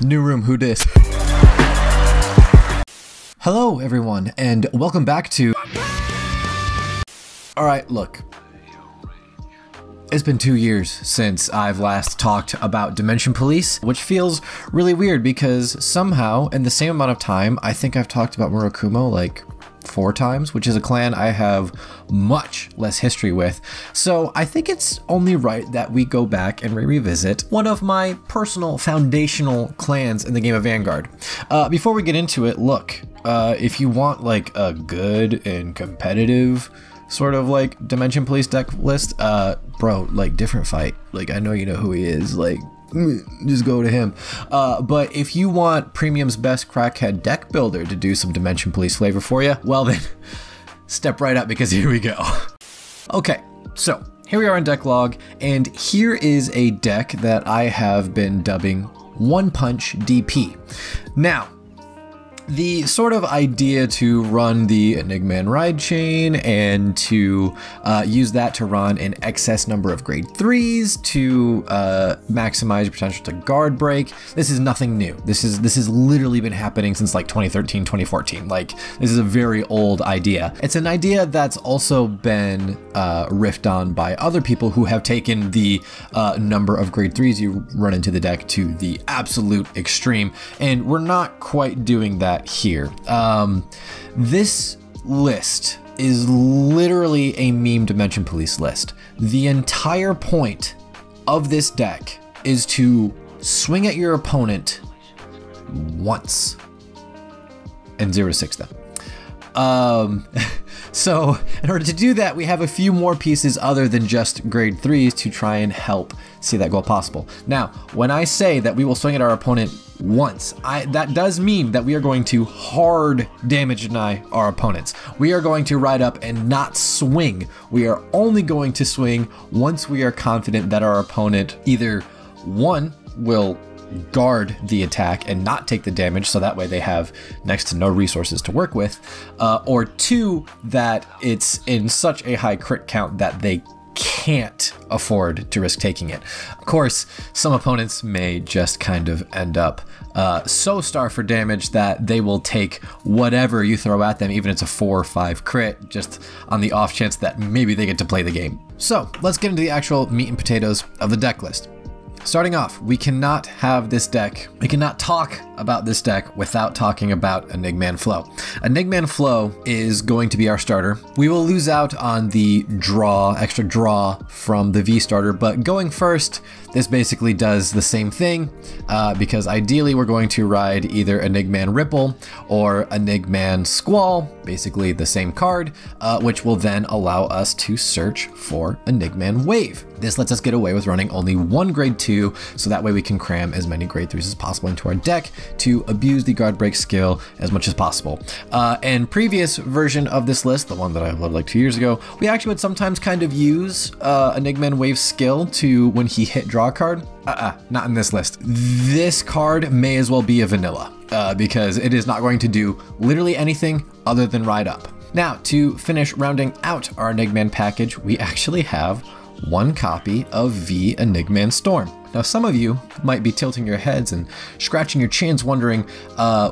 New room, who dis? Hello everyone, and welcome back to... Alright, look. It's been 2 years since I've last talked about Dimension Police, which feels really weird because somehow, in the same amount of time, I think I've talked about Murakumo like 4 times, which is a clan I have much less history with. So I think it's only right that we go back and revisit one of my personal foundational clans in the game of Vanguard. Before we get into it, look, if you want like a good and competitive sort of like Dimension Police deck list, bro, like different fight. Like I know you know who he is, like just go to him. But if you want Premium's best crackhead deck builder to do some Dimension Police flavor for you, well then, step right up because here we go. Okay, so here we are in deck log, and here is a deck that I have been dubbing One Punch DP. Now, the sort of idea to run the Enigman ride chain and to use that to run an excess number of grade 3s to maximize your potential to guard break. This is nothing new. This has literally been happening since like 2013, 2014. Like this is a very old idea. It's an idea that's also been riffed on by other people who have taken the number of grade 3s you run into the deck to the absolute extreme, and we're not quite doing that here. This list is literally a meme Dimension Police list. The entire point of this deck is to swing at your opponent once and 0-6 them. So in order to do that, we have a few more pieces other than just grade 3s to try and help see that goal possible. Now, when I say that we will swing at our opponent once, that does mean that we are going to hard damage deny our opponents. We are going to ride up and not swing. We are only going to swing once we are confident that our opponent either, one, will guard the attack and not take the damage, so that way they have next to no resources to work with, or 2, that it's in such a high crit count that they can't afford to risk taking it. Of course, some opponents may just kind of end up so starved for damage that they will take whatever you throw at them, even if it's a 4 or 5 crit, just on the off chance that maybe they get to play the game. So let's get into the actual meat and potatoes of the deck list. Starting off, we cannot have this deck, we cannot talk about this deck without talking about Enigman Flow. Enigman Flow is going to be our starter. We will lose out on the extra draw from the V starter, but going first, this basically does the same thing because ideally we're going to ride either Enigman Ripple or Enigman Squall, basically the same card, which will then allow us to search for Enigman Wave. This lets us get away with running only 1 grade 2, so that way we can cram as many grade 3s as possible into our deck to abuse the guard break skill as much as possible. And previous version of this list, the one that I uploaded like 2 years ago, we actually would sometimes kind of use Enigman Wave skill to, when he hit draw card, not in this list. This card may as well be a vanilla because it is not going to do literally anything other than ride up. Now, to finish rounding out our Enigman package, we actually have 1 copy of V Enigman Storm. Now, some of you might be tilting your heads and scratching your chins wondering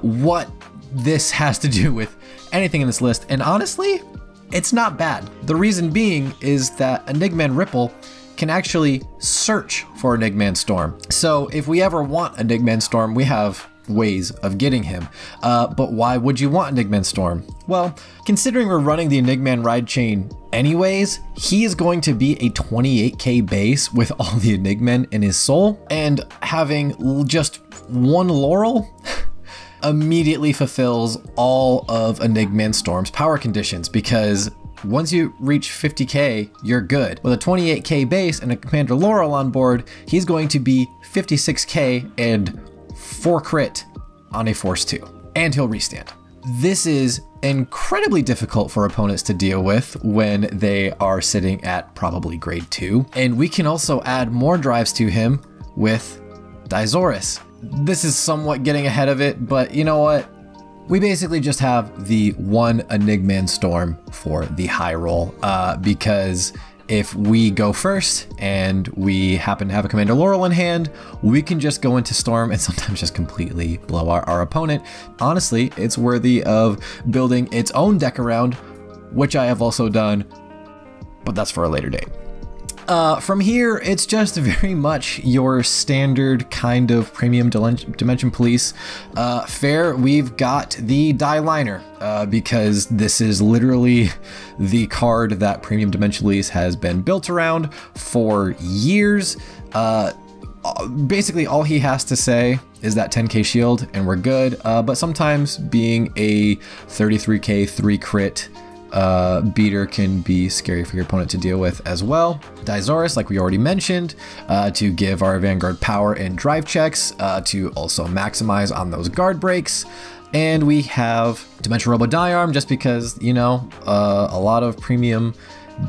what this has to do with anything in this list, and honestly, it's not bad. The reason being is that Enigman Ripple can actually search for Enigman Storm. So if we ever want Enigman Storm, we have ways of getting him. But why would you want Enigman Storm? Well, considering we're running the Enigman ride chain anyways, he is going to be a 28k base with all the Enigmen in his soul, and having just 1 Laurel immediately fulfills all of Enigman Storm's power conditions, because once you reach 50k, you're good. With a 28k base and a Commander Laurel on board, he's going to be 56k and 4 crit on a Force 2, and he'll restand. This is incredibly difficult for opponents to deal with when they are sitting at probably grade 2, and we can also add more drives to him with Dizoris. This is somewhat getting ahead of it, but you know what? We basically just have the 1 Enigman Storm for the high roll because if we go first and we happen to have a Commander Laurel in hand, we can just go into Storm and sometimes just completely blow our opponent. Honestly, it's worthy of building its own deck around, which I have also done, but that's for a later date. From here, it's just very much your standard kind of premium Dimension Police fare. We've got the Die Liner, because this is literally the card that premium Dimension Police has been built around for years. Basically, all he has to say is that 10k shield and we're good, but sometimes being a 33k 3 crit beater can be scary for your opponent to deal with as well. Dizoris, like we already mentioned, to give our Vanguard power and drive checks, to also maximize on those guard breaks. And we have Dimension Robo Diarm, just because, you know, a lot of premium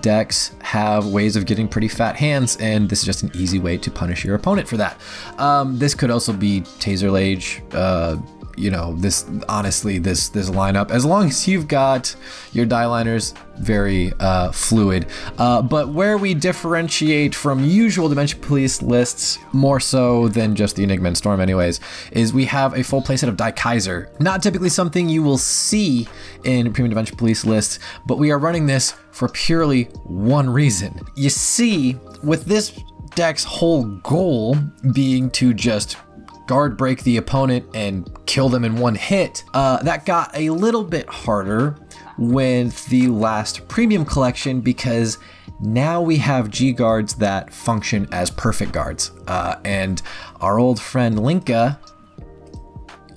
decks have ways of getting pretty fat hands, and this is just an easy way to punish your opponent for that. This could also be Taser Lage. You know, this honestly, this lineup, as long as you've got your die liners, very fluid. But where we differentiate from usual Dimension Police lists, more so than just the Enigma and Storm anyways, is we have a full playset of tyfyghtr. Not typically something you will see in premium Dimension Police lists, but we are running this for purely one reason. You see, with this deck's whole goal being to just guard break the opponent and kill them in one hit, that got a little bit harder with the last premium collection, because now we have G guards that function as perfect guards, and our old friend Linka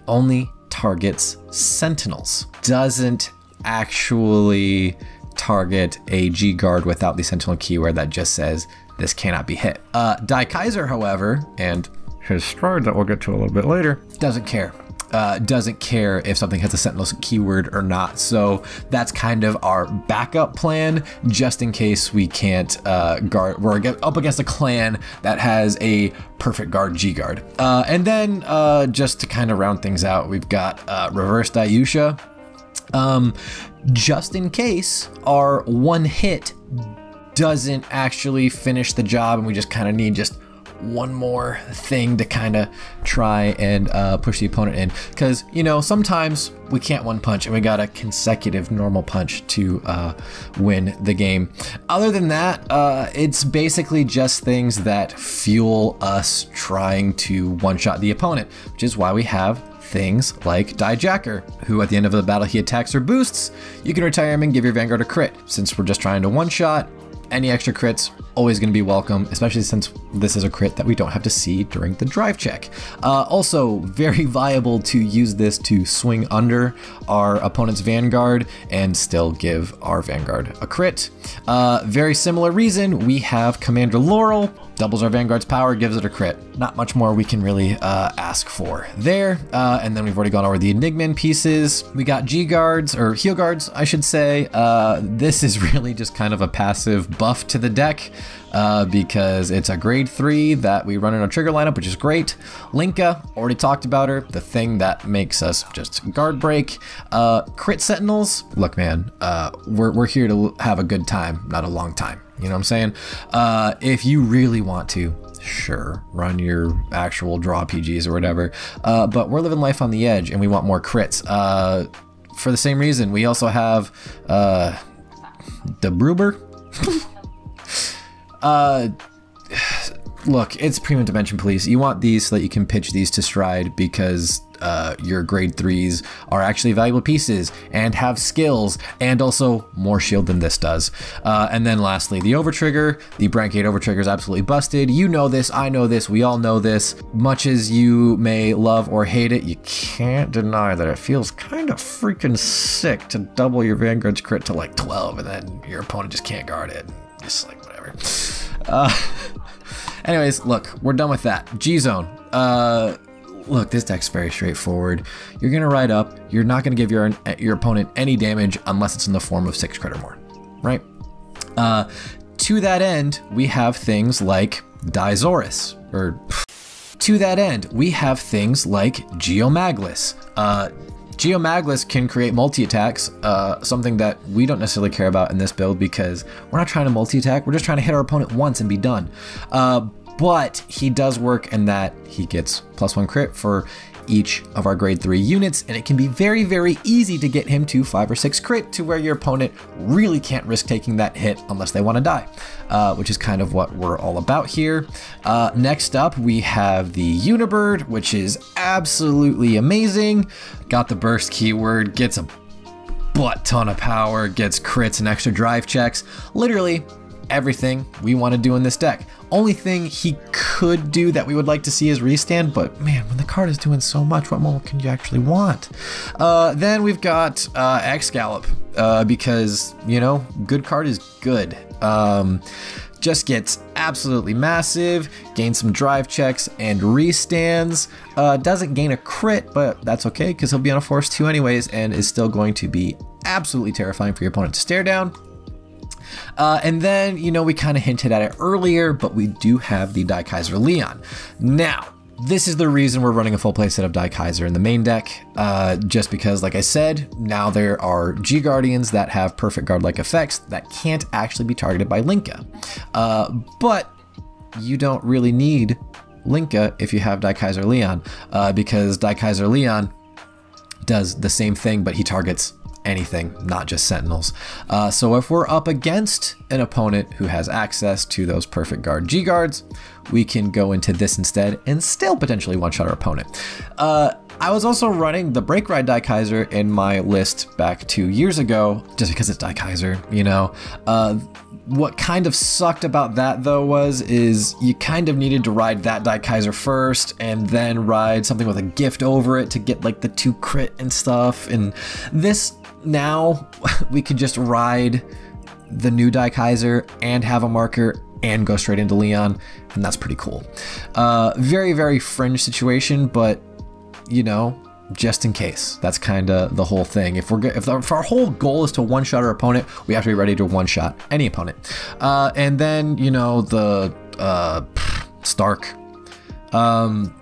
only targets sentinels, doesn't actually target a G guard without the sentinel keyword that just says this cannot be hit. tyfyghtr, however, and his stride that we'll get to a little bit later, doesn't care. Doesn't care if something has a sentinel keyword or not. So that's kind of our backup plan, just in case we can't guard. We're up against a clan that has a perfect guard G guard. And then just to kind of round things out, we've got reverse Dayusha, just in case our one hit doesn't actually finish the job and we just kind of need just one more thing to kind of try and push the opponent in, because, you know, sometimes we can't one punch and we got a consecutive normal punch to win the game. Other than that, it's basically just things that fuel us trying to one-shot the opponent, which is why we have things like Dijacker, who at the end of the battle he attacks or boosts, you can retire him and give your Vanguard a crit. Since we're just trying to one-shot, any extra crits always going to be welcome, especially since this is a crit that we don't have to see during the drive check. Also, very viable to use this to swing under our opponent's Vanguard and still give our Vanguard a crit. Very similar reason, we have Commander Laurel, doubles our Vanguard's power, gives it a crit. Not much more we can really ask for there. And then we've already gone over the Enigman pieces. We got G guards, or heal guards, I should say. This is really just kind of a passive buff to the deck, because it's a grade 3 that we run in our trigger lineup, which is great. Linka, already talked about her, the thing that makes us just guard break. Crit Sentinels, look man, we're here to have a good time, not a long time. You know what I'm saying? If you really want to, sure, run your actual draw PGs or whatever, but we're living life on the edge and we want more crits. For the same reason, we also have the Bruber. Look, it's Premium Dimension Police. You want these so that you can pitch these to Stride, because your grade 3s are actually valuable pieces and have skills and also more shield than this does. And then lastly, the Overtrigger. The Brancade Overtrigger is absolutely busted. You know this, I know this, we all know this. Much as you may love or hate it, you can't deny that it feels kind of freaking sick to double your Vanguard's crit to like 12 and then your opponent just can't guard it. Just like whatever. Anyways, look, we're done with that. G-Zone. Look, this deck's very straightforward. You're gonna ride up. You're not gonna give your opponent any damage unless it's in the form of 6 crit or more, right? To that end, we have things like Dizoris, or to that end, we have things like Geomaglis. Geomaglis can create multi-attacks, something that we don't necessarily care about in this build because we're not trying to multi-attack, we're just trying to hit our opponent once and be done. But he does work in that he gets +1 crit for each of our grade 3 units, and it can be very, very easy to get him to 5 or 6 crit to where your opponent really can't risk taking that hit unless they want to die, which is kind of what we're all about here. Next up, we have the Unibird, which is absolutely amazing. Got the burst keyword, gets a butt ton of power, gets crits and extra drive checks. Literally everything we want to do in this deck. Only thing he could do that we would like to see is restand, but man, when the card is doing so much, what more can you actually want? Then we've got X-gallop, because, you know, good card is good. Just gets absolutely massive, gains some drive checks and restands. Doesn't gain a crit, but that's okay because he'll be on a force 2 anyways and is still going to be absolutely terrifying for your opponent to stare down. And then, you know, we kind of hinted at it earlier, but we do have the tyfyghtr Leon. Now, this is the reason we're running a full playset of tyfyghtr in the main deck, just because, like I said, now there are G-Guardians that have perfect guard-like effects that can't actually be targeted by Linka. But you don't really need Linka if you have tyfyghtr Leon, because tyfyghtr Leon does the same thing, but he targets anything, not just sentinels. So if we're up against an opponent who has access to those perfect guard G-Guards, we can go into this instead and still potentially one-shot our opponent. I was also running the Break Ride tyfyghtr in my list back 2 years ago, just because it's tyfyghtr, you know. What kind of sucked about that though is you kind of needed to ride that tyfyghtr first and then ride something with a gift over it to get like the 2 crit and stuff. And this, now we could just ride the new tyfyghtr and have a marker and go straight into Leon, and that's pretty cool. Very, very fringe situation, but you know, just in case. That's kind of the whole thing. If our whole goal is to one-shot our opponent, we have to be ready to one-shot any opponent. And then, you know, the Stark.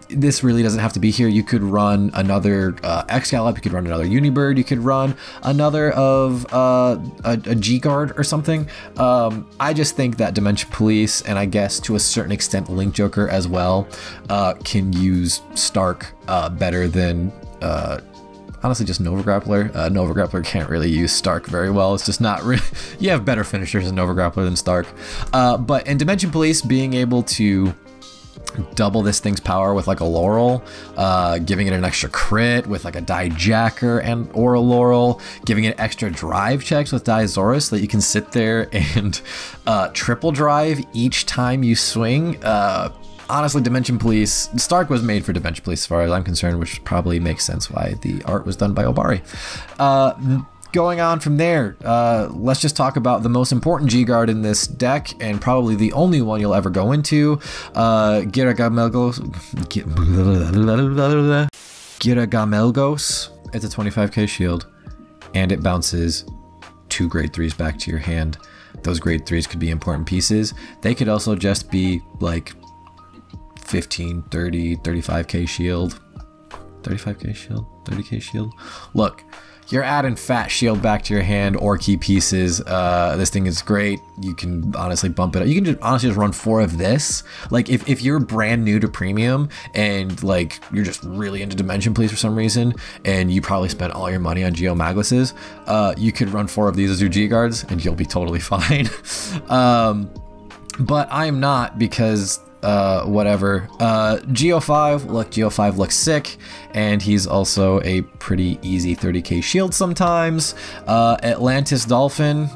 This really doesn't have to be here. You could run another X-gallop, you could run another Unibird, you could run another of a G-Guard or something. I just think that Dimension Police, and I guess to a certain extent Link Joker as well, can use Stark better than honestly just Nova Grappler. Nova Grappler can't really use Stark very well. It's just not really, you have better finishers in Nova Grappler than Stark. But in Dimension Police, being able to double this thing's power with like a Laurel, giving it an extra crit with like a Dijacker and or a Laurel, giving it extra drive checks with Dizora so that you can sit there and triple drive each time you swing. Honestly, Dimension Police, Stark was made for Dimension Police as far as I'm concerned, which probably makes sense why the art was done by Obari. Going on from there, let's just talk about the most important G-Guard in this deck, and probably the only one you'll ever go into. Giragamelgos. It's a 25k shield, and it bounces 2 grade 3s back to your hand. Those grade 3s could be important pieces. They could also just be like 15, 30, 35k shield. 35k shield? 30k shield? Look, you're adding fat shield back to your hand or key pieces. This thing is great. You can honestly bump it up. You can just honestly just run 4 of this. Like if you're brand new to premium and like you're just really into Dimension Police for some reason, and you probably spent all your money on Geomagluses, you could run 4 of these as your G-Guards and you'll be totally fine. But I'm not, because whatever. Geo5, look, Geo5 looks sick, and he's also a pretty easy 30k shield sometimes. Atlantis Dolphin,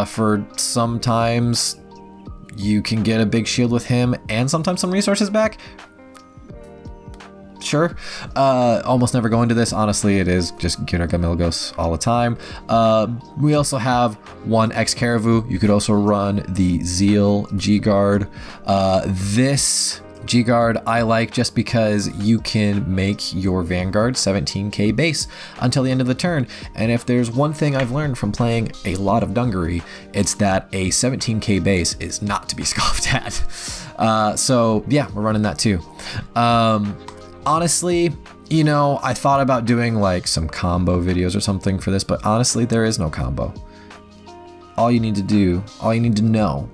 for sometimes you can get a big shield with him and sometimes some resources back. Sure. Almost never go into this. Honestly, it is just Giragamelgos all the time. We also have one X-Caravu. You could also run the Zeal G-Guard. This G-Guard I like just because you can make your Vanguard 17k base until the end of the turn. And if there's one thing I've learned from playing a lot of Dungaree, it's that a 17k base is not to be scoffed at. So yeah, we're running that too. Honestly, You know, I thought about doing like some combo videos or something for this, but honestly, there is no combo. All you need to do, all you need to know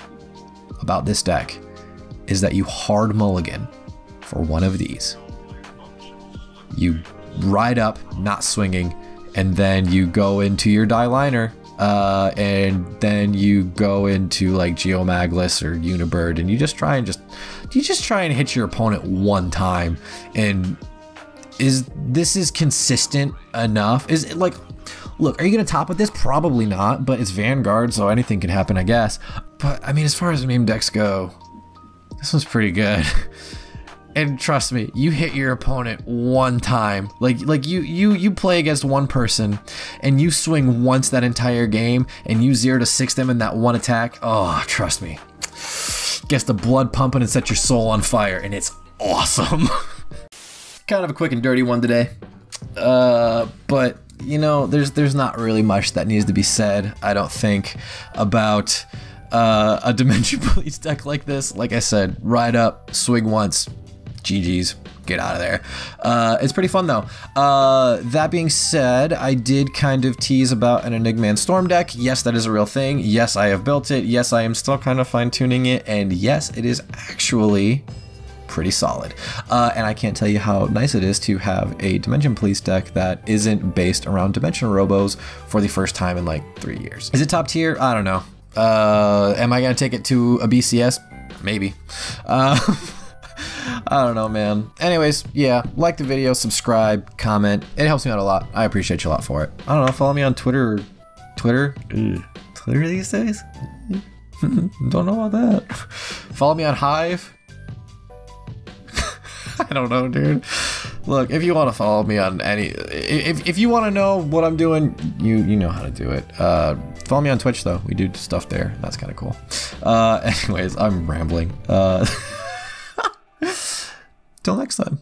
about this deck is that you hard mulligan for one of these. You ride up, not swinging, and then you go into your die liner, and then you go into like Geomaglis or Unibird, and you just try and hit your opponent one time. And this is consistent enough? Is it like, look, are you gonna top with this? Probably not, but it's Vanguard, so anything can happen, I guess. But I mean, as far as meme decks go, this one's pretty good. And trust me, you hit your opponent one time. Like you play against one person and you swing once that entire game and you 0 to 6 them in that one attack. Oh, trust me. Gets the blood pumping and set your soul on fire, and it's awesome. Kind of a quick and dirty one today. But you know, there's not really much that needs to be said, I don't think, about a Dimension Police deck like this. Like I said, ride up, swing once, GG's, get out of there. It's pretty fun though. That being said, I did kind of tease about an Enigman Storm deck. Yes, that is a real thing. Yes, I have built it. Yes, I am still kind of fine-tuning it. And yes, it is actually pretty solid. And I can't tell you how nice it is to have a Dimension Police deck that isn't based around Dimension Robos for the first time in like 3 years. Is it top tier? I don't know. Am I gonna take it to a BCS? Maybe. I don't know, man. Anyways, yeah, like the video, subscribe, comment. It helps me out a lot. I appreciate you a lot for it. I don't know, follow me on Twitter. Twitter these days? Don't know about that. Follow me on Hive. I don't know, dude. Look, if you want to follow me on any, if you want to know what I'm doing, you know how to do it. Follow me on Twitch though. We do stuff there. That's kind of cool. Anyways, I'm rambling. Till next time.